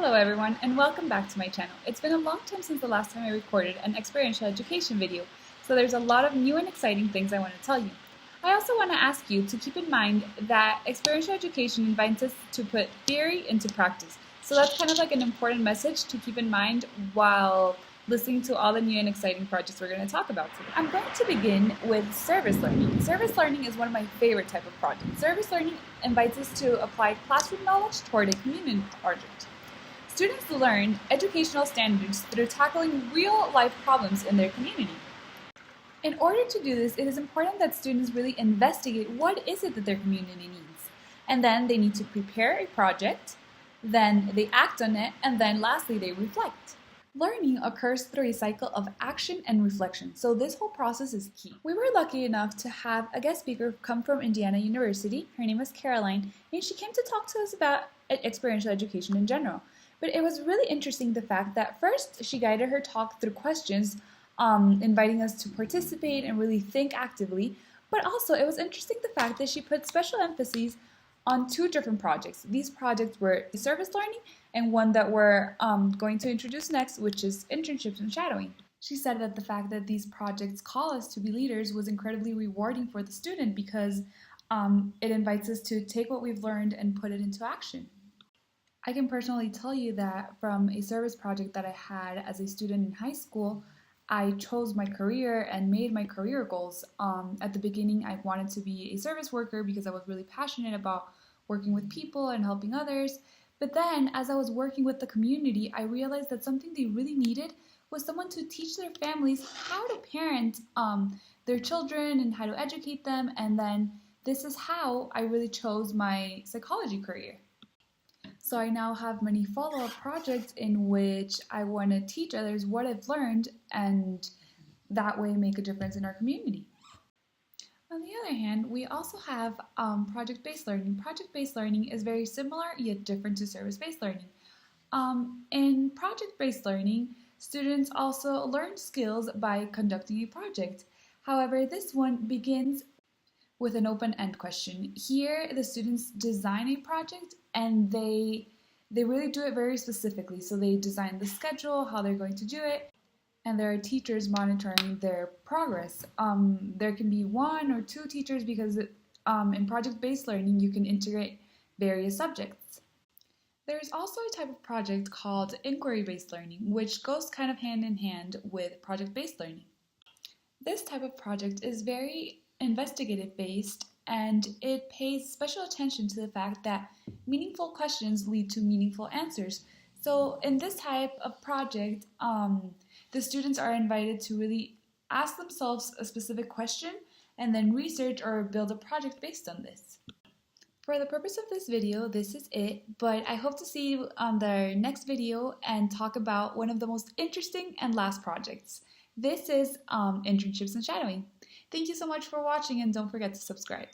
Hello everyone and welcome back to my channel. It's been a long time since the last time I recorded an experiential education video, so there's a lot of new and exciting things I want to tell you. I also want to ask you to keep in mind that experiential education invites us to put theory into practice. So that's kind of like an important message to keep in mind while listening to all the new and exciting projects we're going to talk about today. I'm going to begin with service learning. Service learning is one of my favorite type of projects. Service learning invites us to apply classroom knowledge toward a community project. Students learn educational standards through tackling real-life problems in their community. In order to do this, it is important that students really investigate what is it that their community needs. And then they need to prepare a project, then they act on it, and then lastly they reflect. Learning occurs through a cycle of action and reflection, so this whole process is key. We were lucky enough to have a guest speaker come from Indiana University. Her name was Caroline, and she came to talk to us about experiential education in general. But it was really interesting the fact that first she guided her talk through questions, inviting us to participate and really think actively. But also it was interesting the fact that she put special emphasis on two different projects. These projects were service learning and one that we're going to introduce next, which is internships and shadowing. She said that the fact that these projects call us to be leaders was incredibly rewarding for the student because it invites us to take what we've learned and put it into action. I can personally tell you that from a service project that I had as a student in high school, I chose my career and made my career goals. At the beginning, I wanted to be a service worker because I was really passionate about working with people and helping others. But then, as I was working with the community, I realized that something they really needed was someone to teach their families how to parent their children and how to educate them. And then this is how I really chose my psychology career. So I now have many follow-up projects in which I want to teach others what I've learned and that way make a difference in our community. On the other hand, we also have project-based learning. Project-based learning is very similar yet different to service-based learning. In project-based learning, students also learn skills by conducting a project. However, this one begins with an open-end question. Here, the students design a project and they really do it very specifically. So they design the schedule, how they're going to do it, and there are teachers monitoring their progress. There can be one or two teachers because in project-based learning, you can integrate various subjects. There's also a type of project called inquiry-based learning, which goes kind of hand in hand with project-based learning. This type of project is very investigative based and it pays special attention to the fact that meaningful questions lead to meaningful answers. So in this type of project, the students are invited to really ask themselves a specific question and then research or build a project based on this. For the purpose of this video, this is it, but I hope to see you on the next video and talk about one of the most interesting and last projects. This is internships and shadowing. Thank you so much for watching and don't forget to subscribe.